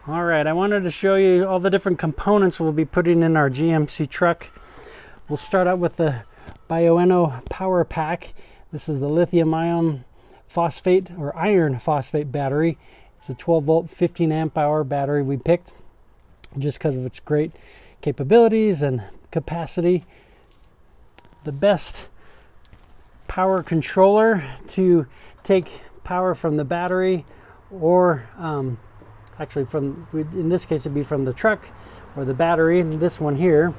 All right, I wanted to show you all the different components we'll be putting in our GMC truck. We'll start out with the Bioenno Power Pack. This is the lithium ion phosphate or iron phosphate battery. It's a 12 volt, 15 amp hour battery we picked just because of its great capabilities and capacity. The best power controller to take power from the battery, or actually in this case it'd be from the truck or the battery. And this one here,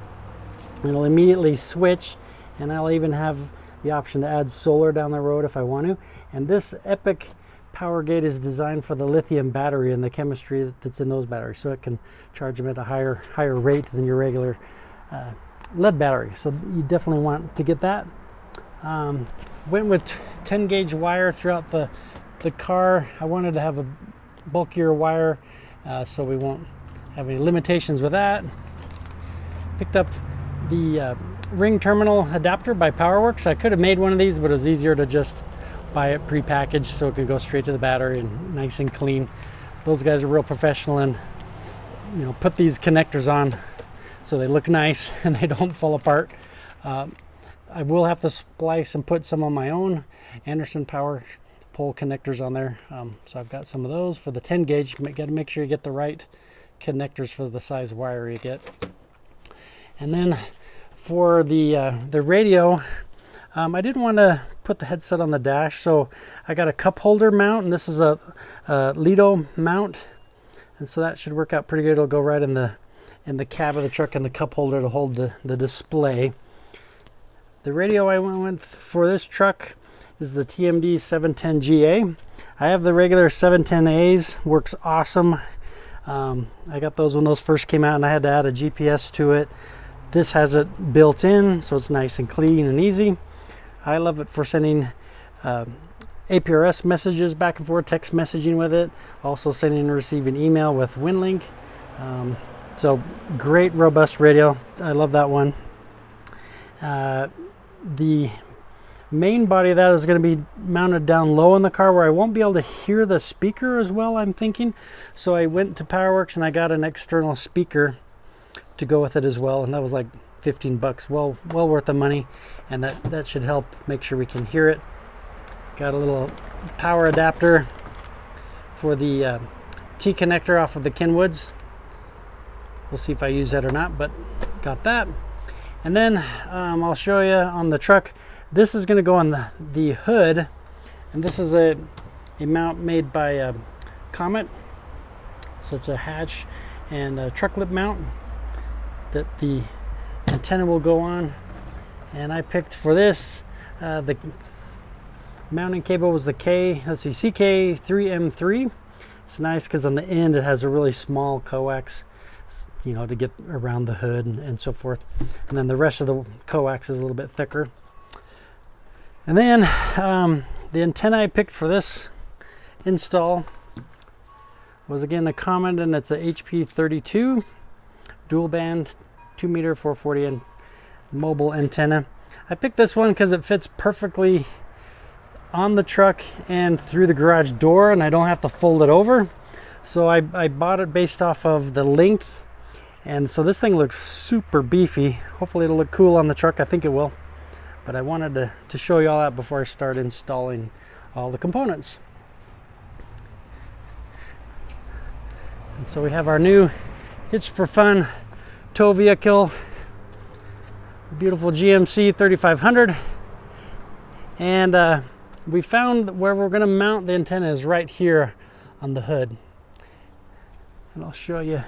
it'll immediately switch, and I'll even have the option to add solar down the road if I want to. And this Epic power gate is designed for the lithium battery and the chemistry that's in those batteries, so it can charge them at a higher rate than your regular lead battery. So you definitely want to get that. Went with 10 gauge wire throughout the car. I wanted to have a bulkier wire so we won't have any limitations with that. Picked up the ring terminal adapter by PowerWorks. I could have made one of these, but it was easier to just buy it pre-packaged so it could go straight to the battery and nice and clean. Those guys are real professional and put these connectors on so they look nice and they don't fall apart. I will have to splice and put some on my own Anderson power pole connectors on there. So I've got some of those for the 10 gauge. You got to make sure you get the right connectors for the size wire you get. And then for the radio, I didn't want to put the headset on the dash, so I got a cup holder mount, and this is a Lido mount, and so that should work out pretty good. It'll go right in the cab of the truck, and the cup holder to hold the display. The radio I went with for this truck is the TMD 710GA. I have the regular 710As, works awesome. I got those when those first came out, and I had to add a GPS to it. This has it built in, so it's nice and clean and easy. I love it for sending APRS messages back and forth, text messaging with it, also sending and receiving email with WinLink. So great, robust radio. I love that one. The main body of that is going to be mounted down low in the car where I won't be able to hear the speaker as well, I'm thinking. So I went to PowerWorks and I got an external speaker to go with it as well, and that was like 15 bucks. Well worth the money, and that should help make sure we can hear it. Got a little power adapter for the T connector off of the Kenwoods. We'll see if I use that or not, but got that. And then I'll show you on the truck. This is going to go on the hood, and this is a mount made by Comet. So it's a hatch and a truck lip mount that the antenna will go on. And I picked for this the mounting cable was the CK3M3. It's nice because on the end it has a really small coax, to get around the hood and so forth. And then the rest of the coax is a little bit thicker. And then the antenna I picked for this install was again a Comet, and it's a HP32 dual band 2 meter 440 and mobile antenna. I picked this one because it fits perfectly on the truck and through the garage door, and I don't have to fold it over. So I bought it based off of the length, and so this thing looks super beefy. Hopefully it'll look cool on the truck. I think it will, but I wanted to show you all that before I start installing all the components. And so we have our new Hitch for Fun tow vehicle, beautiful GMC 3500, and we found where we're going to mount the antenna is right here on the hood, and I'll show you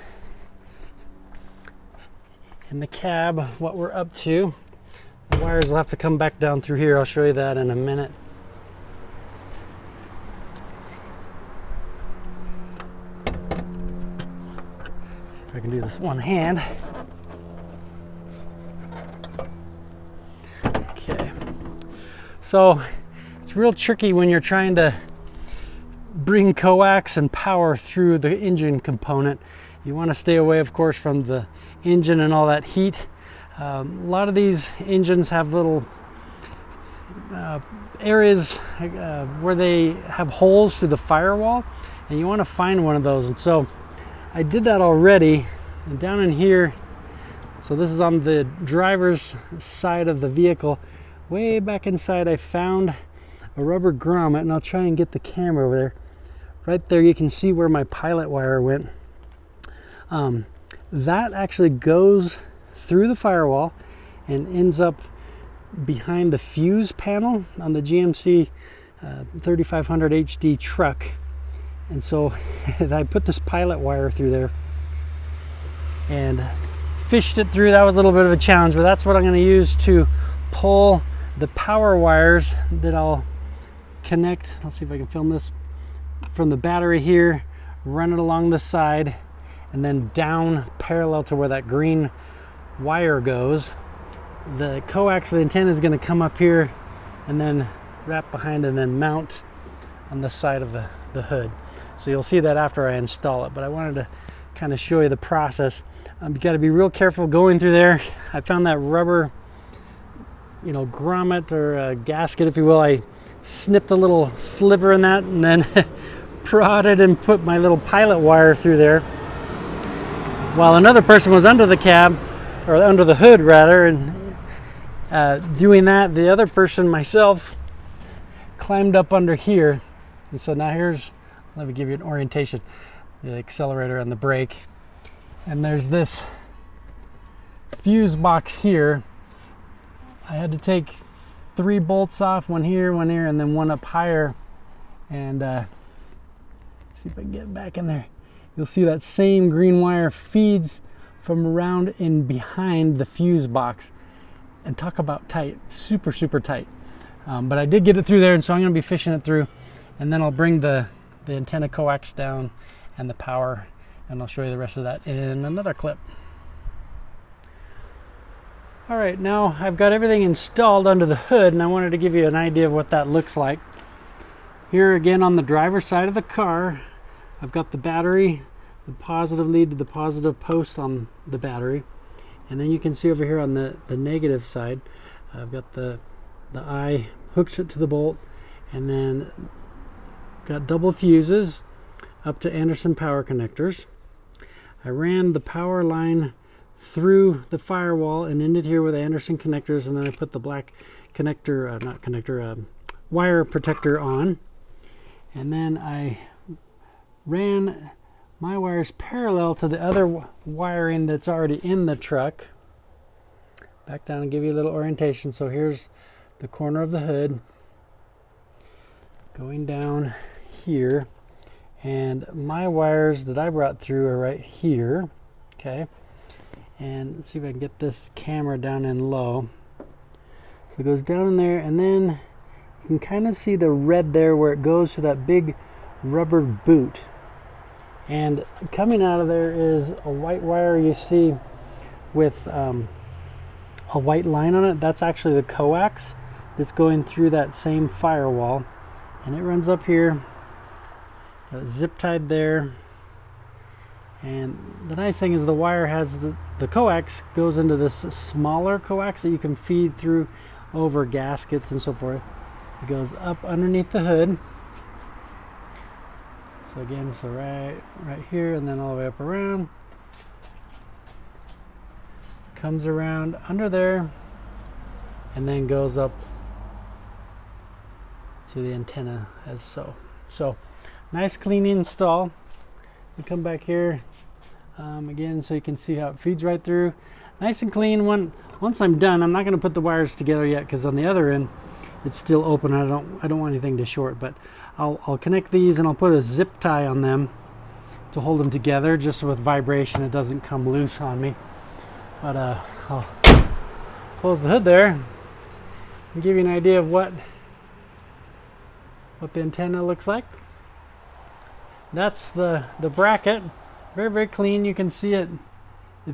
in the cab what we're up to. The wires will have to come back down through here. I'll show you that in a minute. See if I can do this one hand. Okay. So it's real tricky when you're trying to bring coax and power through the engine component. You want to stay away, of course, from the engine and all that heat. A lot of these engines have little areas where they have holes through the firewall, and you want to find one of those. And so I did that already, and down in here, so this is on the driver's side of the vehicle, way back inside I found a rubber grommet, and I'll try and get the camera over there. Right there you can see where my pilot wire went. That actually goes through the firewall and ends up behind the fuse panel on the GMC 3500 HD truck. And so I put this pilot wire through there and fished it through. That was a little bit of a challenge, but that's what I'm going to use to pull the power wires that I'll connect. Let's see if I can film this from the battery here, run it along the side, and then down parallel to where that green wire goes. The coax for the antenna is going to come up here and then wrap behind and then mount on the side of the hood. So you'll see that after I install it, but I wanted to kind of show you the process. You got to be real careful going through there. I found that rubber, you know, grommet or a gasket, if you will. I snipped a little sliver in that and then prodded and put my little pilot wire through there, while another person was under the cab, or under the hood rather, and doing that, the other person, myself, climbed up under here. And so now here's, let me give you an orientation, the accelerator and the brake, and there's this fuse box here. I had to take 3 bolts off, one here, and then one up higher, and see if I can get back in there. You'll see that same green wire feeds from around in behind the fuse box, and talk about tight, super tight. But I did get it through there, and so I'm going to be fishing it through, and then I'll bring the antenna coax down and the power, and I'll show you the rest of that in another clip. All right, now I've got everything installed under the hood, and I wanted to give you an idea of what that looks like. Here again on the driver's side of the car, I've got the battery, the positive lead to the positive post on the battery, and then you can see over here on the negative side, I've got the eye hooked it to the bolt, and then got double fuses up to Anderson power connectors. I ran the power line through the firewall and ended here with Anderson connectors, and then I put the black connector, wire protector on, and then I ran my wires parallel to the other wiring that's already in the truck. Back down and give you a little orientation. So here's the corner of the hood going down here, and my wires that I brought through are right here. Okay, and let's see if I can get this camera down in low. So it goes down in there, and then you can kind of see the red there where it goes to that big rubber boot, and coming out of there is a white wire you see with a white line on it. That's actually the coax that's going through that same firewall, and it runs up here, got it zip tied there. And the nice thing is the wire has the coax goes into this smaller coax that you can feed through over gaskets and so forth. It goes up underneath the hood. So again, so right here, and then all the way up around. Comes around under there, and then goes up to the antenna as so. So nice clean install. We come back here again so you can see how it feeds right through. Nice and clean. Once I'm done, I'm not going to put the wires together yet because on the other end it's still open. I don't want anything to short, but I'll connect these and I'll put a zip tie on them to hold them together, just so with vibration it doesn't come loose on me. But I'll close the hood there and give you an idea of what the antenna looks like. That's the bracket. Very clean. You can see it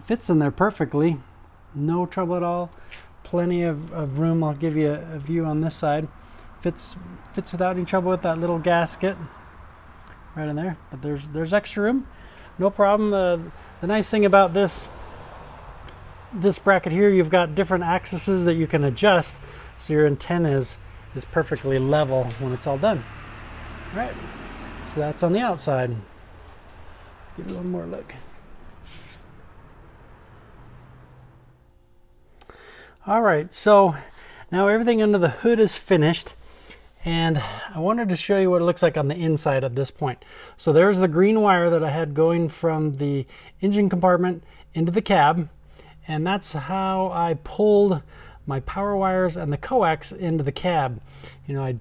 fits in there perfectly, no trouble at all. Plenty of room. I'll give you a view on this side. Fits without any trouble with that little gasket right in there, but there's extra room, no problem. The nice thing about this bracket here, you've got different axes that you can adjust so your antenna is perfectly level when it's all done. All right, so that's on the outside. Give it one more look. All right, so now everything under the hood is finished, and I wanted to show you what it looks like on the inside at this point. So there's the green wire that I had going from the engine compartment into the cab, and that's how I pulled my power wires and the coax into the cab. You know, I'd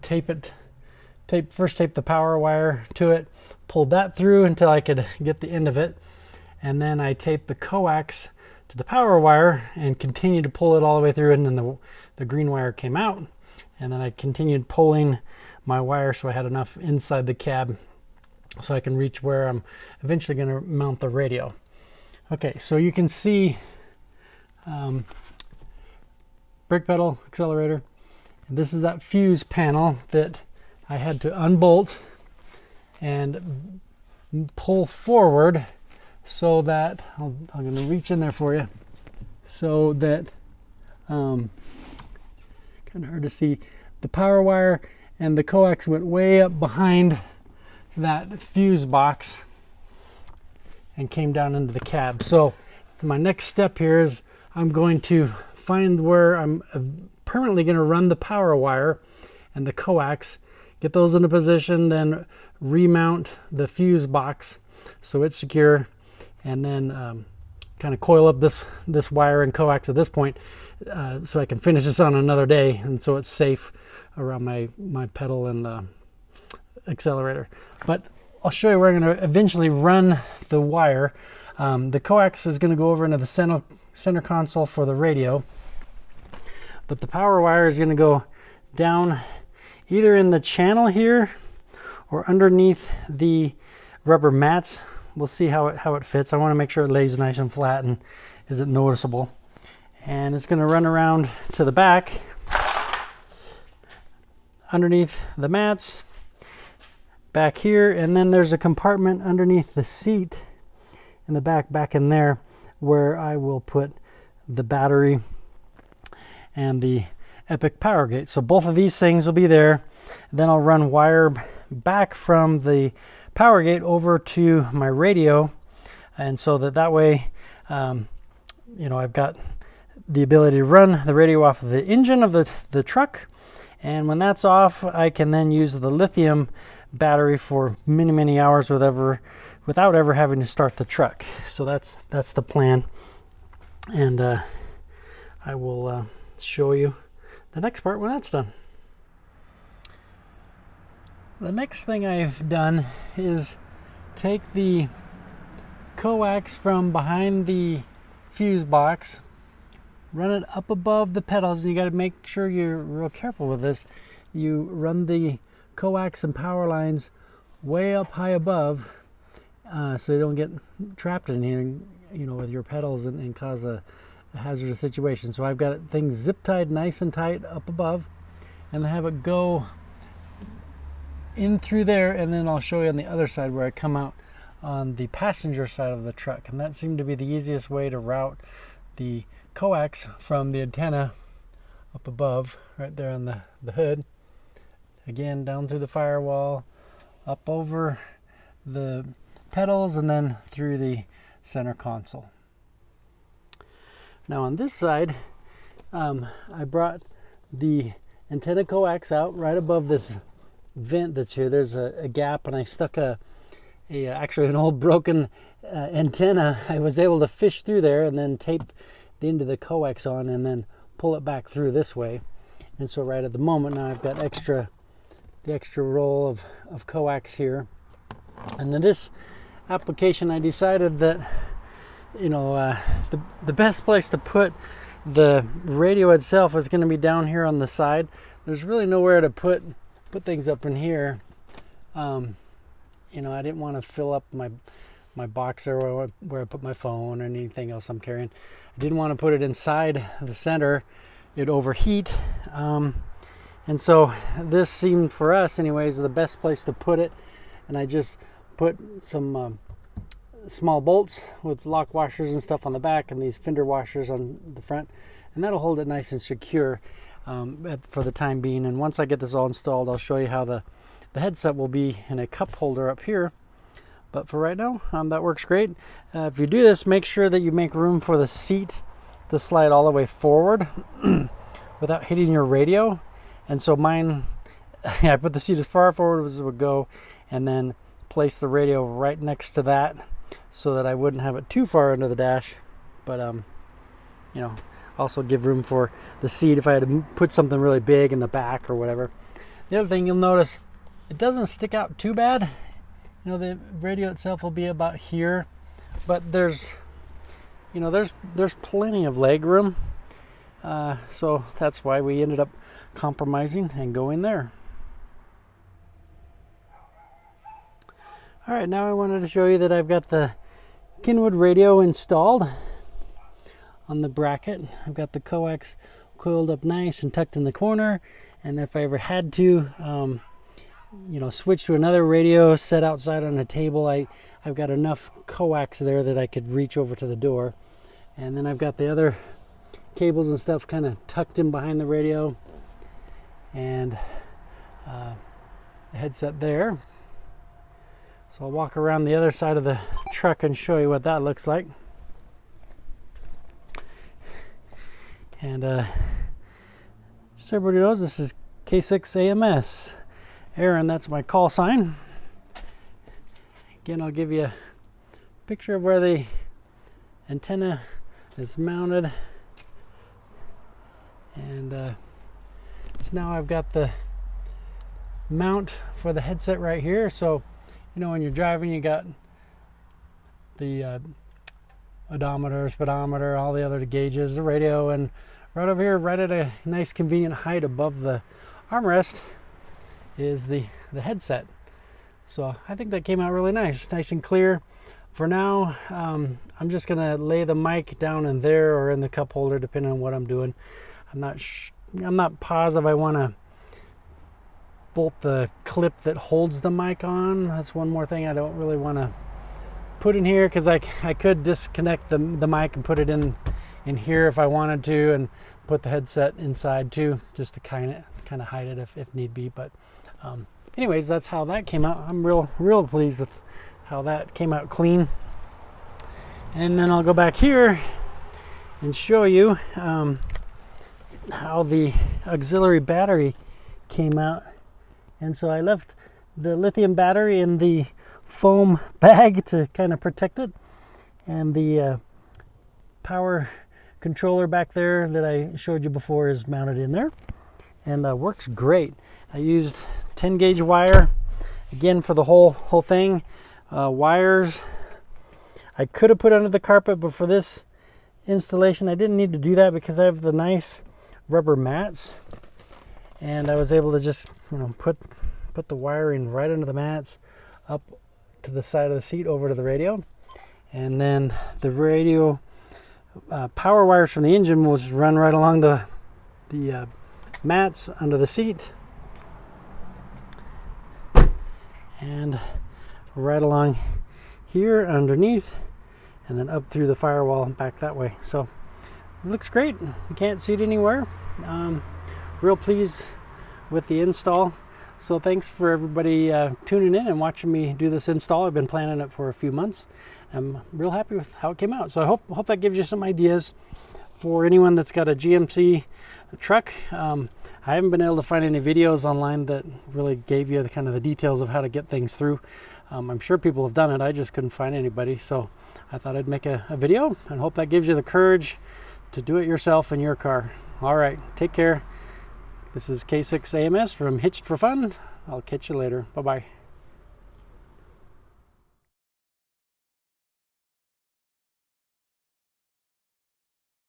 first tape the power wire to it, pulled that through until I could get the end of it, and then I taped the coax to the power wire and continued to pull it all the way through, and then the green wire came out, and then I continued pulling my wire so I had enough inside the cab so I can reach where I'm eventually going to mount the radio. Okay, so you can see brake pedal, accelerator. And this is that fuse panel that I had to unbolt and pull forward so that I'm going to reach in there for you, so that kind of hard to see, the power wire and the coax went way up behind that fuse box and came down into the cab. So my next step here is I'm going to find where I'm permanently going to run the power wire and the coax, get those into position, then remount the fuse box so it's secure, and then kind of coil up this wire and coax at this point so I can finish this on another day, and so it's safe around my pedal and accelerator. But I'll show you where I'm going to eventually run the wire. The coax is going to go over into the center console for the radio, but the power wire is going to go down either in the channel here or underneath the rubber mats. We'll see how it fits. I want to make sure it lays nice and flat and isn't noticeable. And it's going to run around to the back underneath the mats back here, and then there's a compartment underneath the seat in the back in there where I will put the battery and the Epic power gate. So both of these things will be there. Then I'll run wire back from the power gate over to my radio, and so that way you know, I've got the ability to run the radio off of the engine of the truck, and when that's off I can then use the lithium battery for many hours without ever having to start the truck. So that's the plan, and I will show you the next part when that's done. The next thing I've done is take the coax from behind the fuse box, run it up above the pedals, and you got to make sure you're real careful with this. You run the coax and power lines way up high above so you don't get trapped in here, you know, with your pedals and cause a hazardous situation. So I've got things zip tied nice and tight up above, and I have it go in through there, and then I'll show you on the other side where I come out on the passenger side of the truck. And that seemed to be the easiest way to route the coax from the antenna up above, right there on the hood, again down through the firewall, up over the pedals, and then through the center console. Now on this side, I brought the antenna coax out right above this vent that's here. There's a gap, and I stuck actually an old broken antenna. I was able to fish through there and then tape the end of the coax on and then pull it back through this way. And so right at the moment now I've got the extra roll of coax here. And in this application I decided that, you know, the best place to put the radio itself is going to be down here on the side. There's really nowhere to put things up in here. You know, I didn't want to fill up my box there where I put my phone or anything else I'm carrying. I didn't want to put it inside the center. It'd overheat. And so this seemed, for us anyways, the best place to put it. And I just put some small bolts with lock washers and stuff on the back, and these fender washers on the front, and that'll hold it nice and secure for the time being. And once I get this all installed, I'll show you how the headset will be in a cup holder up here. But for right now, that works great. If you do this, make sure that you make room for the seat to slide all the way forward without hitting your radio. And so mine, I put the seat as far forward as it would go, and then place the radio right next to that so that I wouldn't have it too far into the dash. But you know, also give room for the seat if I had to put something really big in the back or whatever. The other thing you'll notice, it doesn't stick out too bad. You know, the radio itself will be about here, but there's plenty of leg room. So that's why we ended up compromising and going there. All right, now I wanted to show you that I've got the Kenwood radio installed on the bracket. I've got the coax coiled up nice and tucked in the corner, and if I ever had to switch to another radio set outside on a table, I've got enough coax there that I could reach over to the door. And then I've got the other cables and stuff kind of tucked in behind the radio, and the headset there. So I'll walk around the other side of the truck and show you what that looks like. And just so everybody knows, this is K6 AMS. Aaron, that's my call sign. Again, I'll give you a picture of where the antenna is mounted. And so now I've got the mount for the headset right here. So, you know, when you're driving, you got the odometer, speedometer, all the other gauges, the radio, and right over here, right at a nice convenient height above the armrest, is the headset. So I think that came out really nice and clear. For now, I'm just gonna lay the mic down in there or in the cup holder, depending on what I'm doing. I'm not positive I want to bolt the clip that holds the mic on. That's one more thing I don't really want to put in here, because I could disconnect the mic and put it in here if I wanted to, and put the headset inside too, just to kind of hide it if need be. But anyways, that's how that came out. I'm real pleased with how that came out clean. And then I'll go back here and show you how the auxiliary battery came out. And so I left the lithium battery in the foam bag to kind of protect it, and the power controller back there that I showed you before is mounted in there, and works great. I used 10 gauge wire again for the whole thing. Wires I could have put under the carpet, but for this installation I didn't need to do that because I have the nice rubber mats, and I was able to just put the wiring right under the mats, up to the side of the seat over to the radio. And then the radio power wires from the engine will just run right along the mats under the seat, and right along here underneath, and then up through the firewall and back that way. So it looks great. You can't see it anywhere. Real pleased with the install. So thanks for everybody tuning in and watching me do this install. I've been planning it for a few months. I'm real happy with how it came out. So I hope that gives you some ideas for anyone that's got a GMC truck. I haven't been able to find any videos online that really gave you the details of how to get things through. I'm sure people have done it. I just couldn't find anybody. So I thought I'd make a video, and hope that gives you the courage to do it yourself in your car. All right, take care. This is K6 AMS from Hitched for Fun. I'll catch you later. Bye-bye.